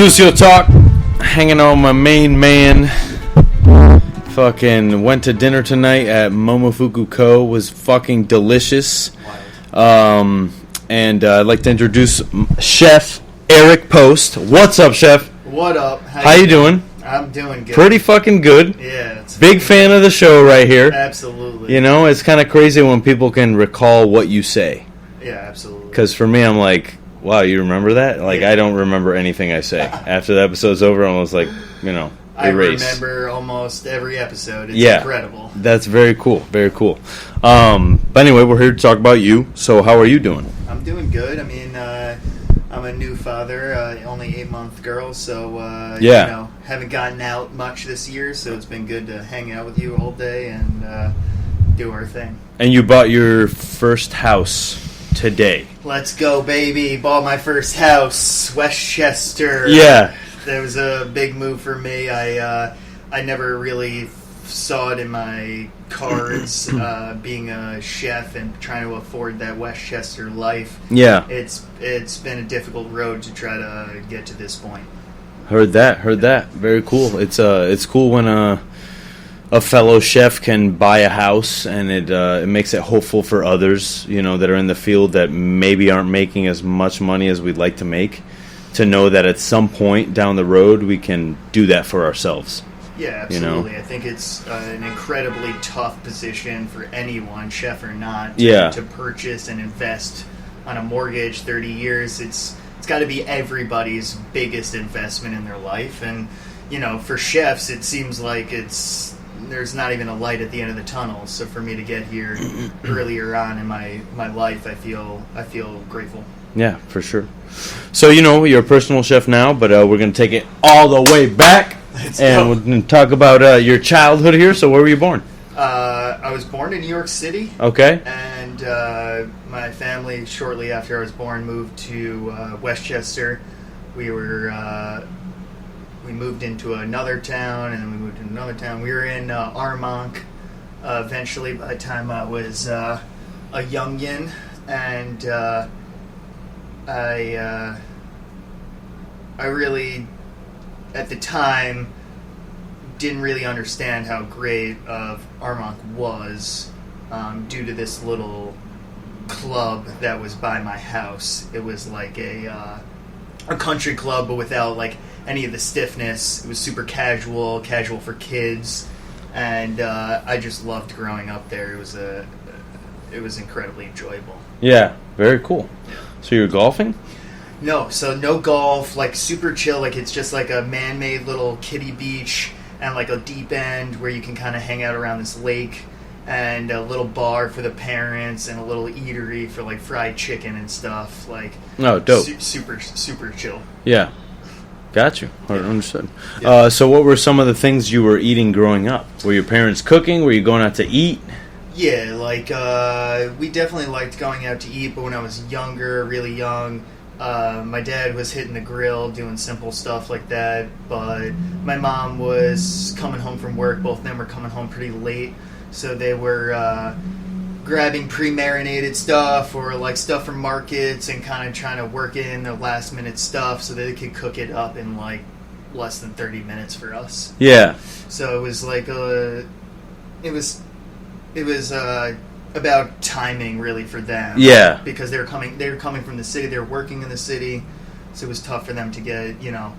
Sucio.Talk, hanging out with my main man. Fucking went to dinner tonight at Momofuku Co. Was fucking delicious. And I'd like to introduce Chef Eric Post. What's up, Chef? What up? How you doing? I'm doing good. Pretty fucking good. Yeah. It's big fan of the show right here. Absolutely. You know, it's kind of crazy when people can recall what you say. Yeah, absolutely. Because for me, I'm like, wow, you remember that? Like, yeah. I don't remember anything I say. After the episode's over, I'm almost like, you know, erase. I remember almost every episode. It's incredible. That's very cool. Very cool. But anyway, we're here to talk about you. So how are you doing? I'm doing good. I mean, I'm a new father, only 8-month girl, so, you know, haven't gotten out much this year, so it's been good to hang out with you all day and do our thing. And you bought your first house today. Let's go, baby. Bought my first house, Westchester. Yeah. That was a big move for me. I never really saw it in my cards, being a chef and trying to afford that Westchester life. Yeah. It's been a difficult road to try to get to this point. Heard that. Very cool. It's cool when a fellow chef can buy a house, and it makes it hopeful for others, you know, that are in the field that maybe aren't making as much money as we'd like to make, to know that at some point down the road we can do that for ourselves. Yeah, absolutely. You know? I think it's an incredibly tough position for anyone, chef or not, to purchase and invest on a mortgage 30 years. It's got to be everybody's biggest investment in their life. And, you know, for chefs, it seems like there's not even a light at the end of the tunnel. So for me to get here earlier on in my life, I feel grateful. Yeah, for sure. So, you know, you're a personal chef now, but we're going to take it all the way back. We're going to talk about your childhood here. So where were you born? I was born in New York City. Okay. And my family, shortly after I was born, moved to Westchester. We moved into another town, and then we moved to another town. We were in Armonk eventually by the time I was a youngin'. And I really, at the time, didn't really understand how great of Armonk was due to this little club that was by my house. It was like a country club, but without like any of the stiffness. It was super casual for kids, and I just loved growing up there. It was incredibly enjoyable. Yeah, very cool. So you were golfing? No, so no golf, like super chill, like it's just like a man-made little kiddie beach and like a deep end where you can kind of hang out around this lake, and a little bar for the parents and a little eatery for like fried chicken and stuff. Like, oh, dope. Super chill. Yeah. Got you. Yeah. Understood. Yeah. So what were some of the things you were eating growing up? Were your parents cooking? Were you going out to eat? Yeah, like, we definitely liked going out to eat, but when I was younger, really young, my dad was hitting the grill, doing simple stuff like that, but my mom was coming home from work. Both of them were coming home pretty late, so they were grabbing pre-marinated stuff or, like, stuff from markets and kind of trying to work in the last-minute stuff so that they could cook it up in, like, less than 30 minutes for us. Yeah. So it was like It was about timing, really, for them. Yeah. Because they were coming from the city. They were working in the city, so it was tough for them to get, you know,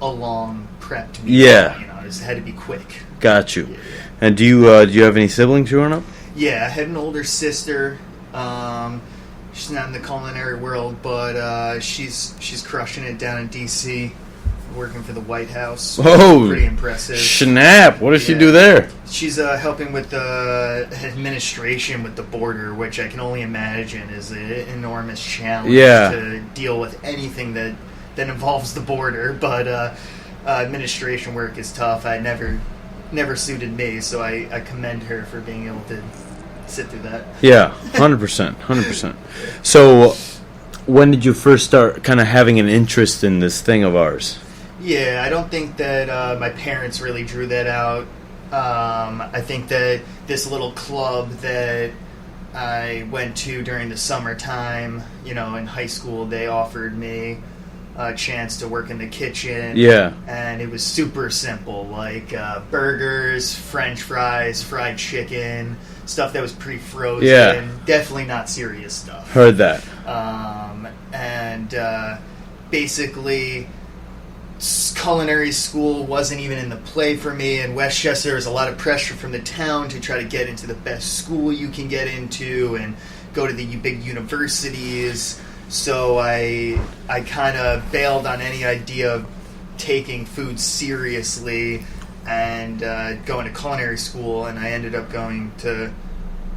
a long prepped meal. Yeah. You know, it had to be quick. Got you. Yeah. And do you have any siblings growing up? Yeah, I had an older sister. She's not in the culinary world, but she's crushing it down in D.C., working for the White House. Oh, pretty impressive. Snap! What does she do there? She's helping with the administration with the border, which I can only imagine is an enormous challenge to deal with anything that involves the border. But administration work is tough. I never suited me, so I commend her for being able to sit through that. Yeah, 100%. So, when did you first start kind of having an interest in this thing of ours? Yeah, I don't think that my parents really drew that out. I think that this little club that I went to during the summertime, you know, in high school, they offered me a chance to work in the kitchen. Yeah. And it was super simple, like burgers, French fries, fried chicken, stuff that was pre-frozen. Yeah. Definitely not serious stuff. Heard that. Basically, culinary school wasn't even in the play for me. In Westchester, there's a lot of pressure from the town to try to get into the best school you can get into and go to the big universities. So I kind of bailed on any idea of taking food seriously and going to culinary school, and I ended up going to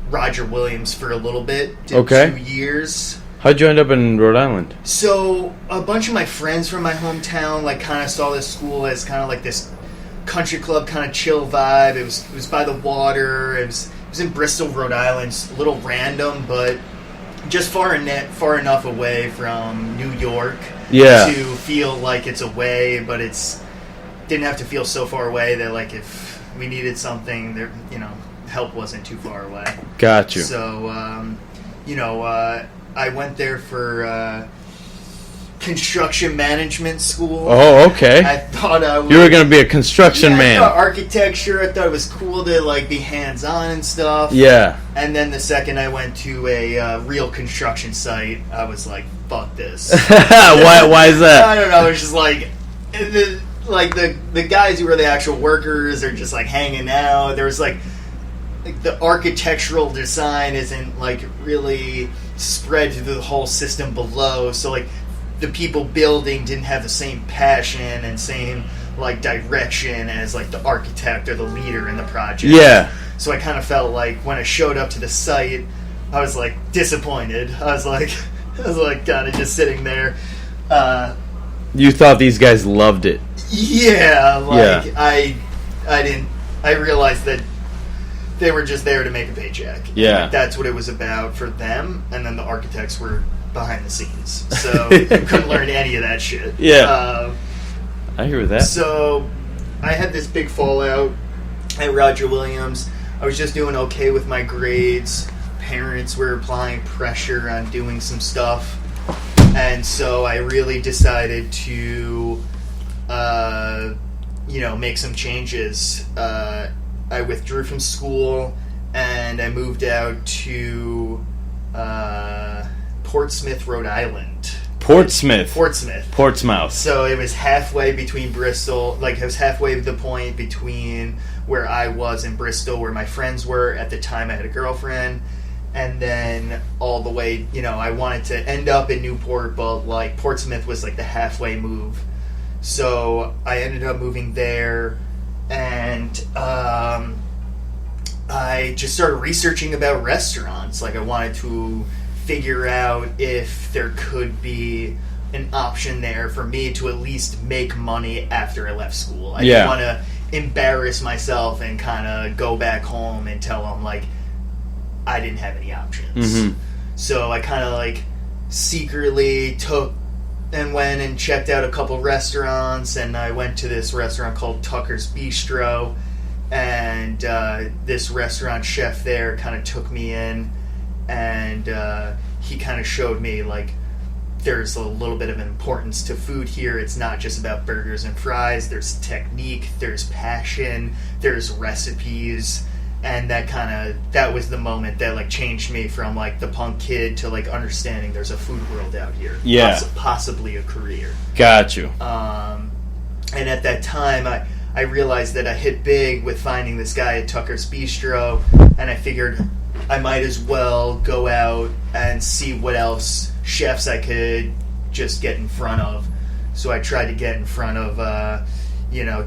Roger Williams for a little bit. Did 2 years. How'd you end up in Rhode Island? So a bunch of my friends from my hometown like kind of saw this school as kind of like this country club kind of chill vibe. It was by the water. It was in Bristol, Rhode Island. It's a little random, but just far enough away from New York to feel like it's away, but it's didn't have to feel so far away that like if we needed something, there help wasn't too far away. Got you. So I went there for construction management school. Oh, okay. I thought you were going to be a construction man. I thought architecture. I thought it was cool to like be hands-on and stuff. Yeah. And then the second I went to a real construction site, I was like, "Fuck this." Why is that? I don't know. It's just like the guys who were the actual workers are just like hanging out. There was like the architectural design isn't like really spread through the whole system below, so like the people building didn't have the same passion and same like direction as like the architect or the leader in the project. Yeah. So I kind of felt like when I showed up to the site, I was like disappointed. I was like kind of just sitting there. You thought these guys loved it. Yeah, I realized that they were just there to make a paycheck. Yeah. Like, that's what it was about for them, and then the architects were behind the scenes. So you couldn't learn any of that shit. Yeah. I hear that. So I had this big fallout at Roger Williams. I was just doing okay with my grades. Parents were applying pressure on doing some stuff. And so I really decided to, make some changes. I withdrew from school, and I moved out to Portsmouth, Rhode Island. Portsmouth. Portsmouth. So it was halfway between Bristol, like it was halfway the point between where I was in Bristol, where my friends were. At the time I had a girlfriend, and then all the way, I wanted to end up in Newport, but like Portsmouth was like the halfway move. So I ended up moving there, and I just started researching about restaurants. Like I wanted to figure out if there could be an option there for me to at least make money after I left school. I didn't want to embarrass myself and kind of go back home and tell them like I didn't have any options. Mm-hmm. So I kind of like secretly took and went and checked out a couple restaurants, and I went to this restaurant called Tucker's Bistro, and this restaurant chef there kind of took me in, and he kind of showed me like there's a little bit of an importance to food here. It's not just about burgers and fries. There's technique, there's passion, there's recipes, and that was the moment that like changed me from like the punk kid to like understanding there's a food world out here. Yeah. Possibly a career. Got you. And at that time I realized that I hit big with finding this guy at Tucker's Bistro, and I figured I might as well go out and see what else chefs I could just get in front of. So I tried to get in front of,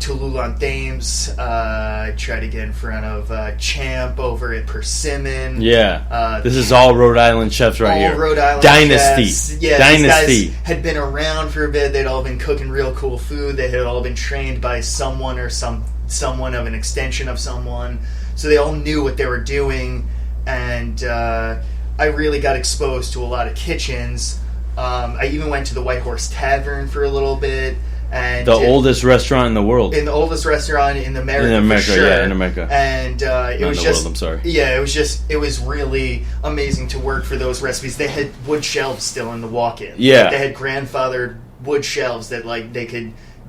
Toulouse on Thames. I tried to get in front of Champ over at Persimmon. Yeah. This is all Rhode Island chefs right here. All Rhode Island Dynasty. chefs. Yeah, Dynasty. These guys had been around for a bit. They'd all been cooking real cool food. They had all been trained by someone or someone of an extension of someone. So they all knew what they were doing. And I really got exposed to a lot of kitchens. I even went to the White Horse Tavern for a little bit. And the oldest restaurant in the world. In the oldest restaurant in America. In America, for sure. Yeah, in America. And it was just... world, I'm sorry. Yeah, it was really amazing to work for those recipes. They had wood shelves still in the walk-in. Yeah. They had grandfathered wood shelves that like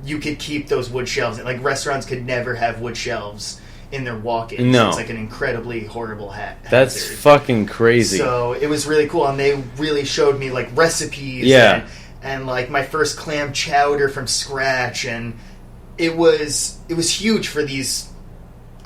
you could keep those wood shelves. Like restaurants could never have wood shelves in their walk-ins. No. It's like an incredibly horrible That's hazard. fucking crazy. So it was really cool, and they really showed me like recipes. Yeah. And like my first clam chowder from scratch, and it was huge for these.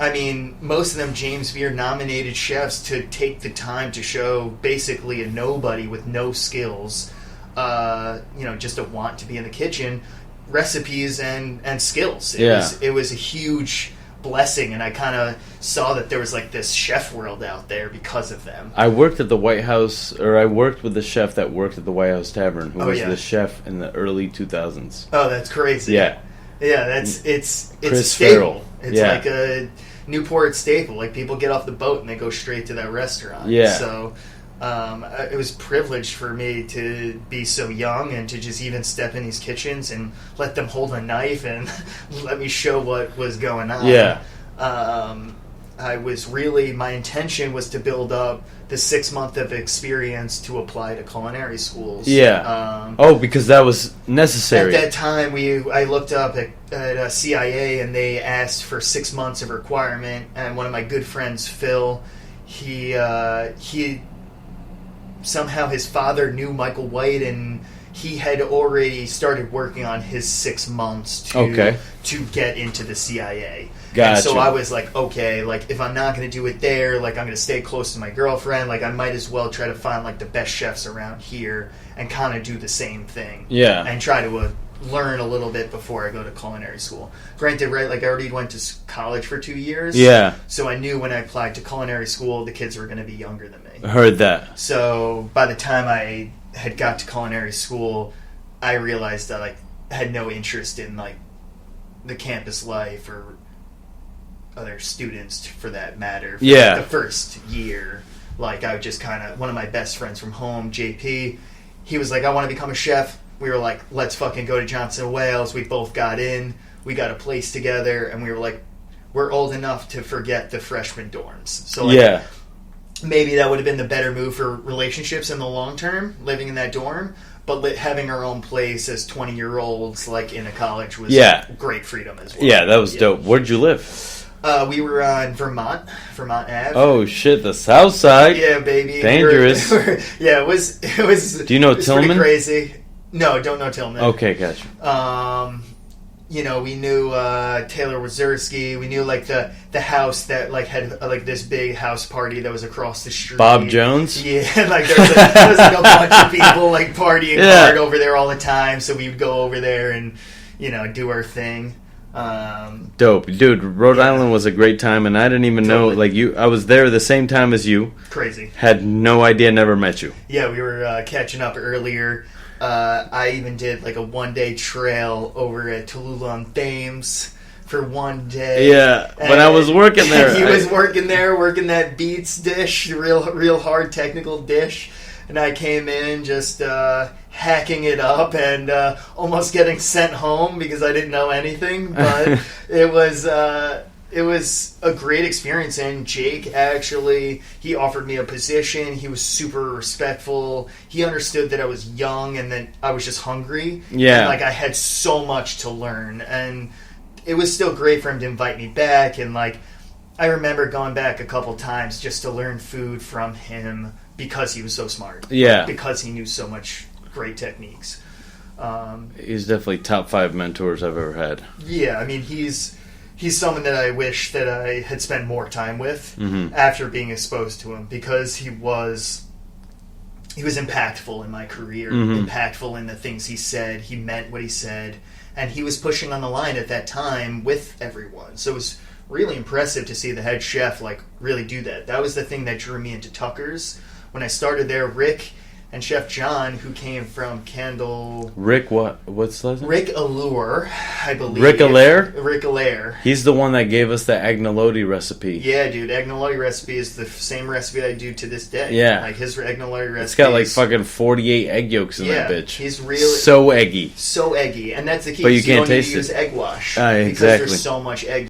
I mean, most of them James Beard nominated chefs to take the time to show basically a nobody with no skills, just a want to be in the kitchen, recipes and skills. It was a huge blessing, and I kind of saw that there was like this chef world out there because of them. I worked at the White House, or I worked with the chef that worked at the White House Tavern, who was the chef in the early 2000s. Oh, that's crazy. Yeah. It's a Chris staple. Farrell. It's like a Newport staple. Like people get off the boat and they go straight to that restaurant. Yeah. So it was privileged for me to be so young and to just even step in these kitchens and let them hold a knife and let me show what was going on. Yeah. My intention was to build up the 6 month of experience to apply to culinary schools. Yeah. Because that was necessary. At that time, I looked up at CIA, and they asked for 6 months of requirement. And one of my good friends, Phil, he somehow his father knew Michael White, and he had already started working on his 6 months to get into the CIA. Gotcha. And so I was like, okay, like if I'm not going to do it there, like I'm going to stay close to my girlfriend, like I might as well try to find like the best chefs around here and kind of do the same thing. Yeah. And try to learn a little bit before I go to culinary school. Granted, right, like I already went to college for 2 years. Yeah. So I knew when I applied to culinary school, the kids were going to be younger than me. Heard that. So by the time I had got to culinary school, I realized that I had no interest in like the campus life or other students for that matter. For the first year, like I would just kind of, one of my best friends from home, JP, he was like, I want to become a chef. We were like, let's fucking go to Johnson & Wales. We both got in. We got a place together, and we were like, we're old enough to forget the freshman dorms. So like, maybe that would have been the better move for relationships in the long term, living in that dorm. But having our own place as 20-year-olds, like in a college, was great freedom as well. Yeah, that was dope. Where'd you live? We were on Vermont Ave. Oh shit, the South Side. Yeah, baby. Dangerous. Yeah, it was. Do you know Tillman? Pretty crazy. No, don't know Tillman. Okay, gotcha. We knew Taylor Wazerski. We knew like the house that like had like this big house party that was across the street. Bob Jones. Yeah, like there was like a bunch of people like partying hard over there all the time. So we would go over there and do our thing. Dope, dude. Rhode Island was a great time, and I didn't even know I was there the same time as you. Crazy. Had no idea. Never met you. Yeah, we were catching up earlier. I even did like a 1-day trail over at Tallulah on Thames for 1 day. Yeah, when I was working there. He was working there, working that beets dish, real hard technical dish. And I came in just hacking it up and almost getting sent home because I didn't know anything. But it was a great experience. And Jake actually, he offered me a position. He was super respectful. He understood that I was young and that I was just hungry. Yeah. And, like, I had so much to learn. And it was still great for him to invite me back. And, like, I remember going back a couple times just to learn food from him because he was so smart. Yeah. Because he knew so much great techniques. He's definitely top 5 mentors I've ever had. Yeah, I mean, he's someone that I wish that I had spent more time with after being exposed to him, because he was impactful in my career, impactful in the things he said. He meant what he said, and he was pushing on the line at that time with everyone. So it was really impressive to see the head chef like really do that. That was the thing that drew me into Tucker's. When I started there, Rick and Chef John, who came from Candle... Rick what? What's his name? Rick Allure, I believe. Rick Allaire? Rick Allaire. He's the one that gave us the agnolotti recipe. Yeah, dude. Agnolotti recipe is the same recipe I do to this day. Yeah. Like, his agnolotti recipe. It's got like fucking 48 egg yolks in that bitch. He's really... So eggy. So eggy. And that's the key. But you can't don't need taste to use egg wash. Exactly. Because there's so much egg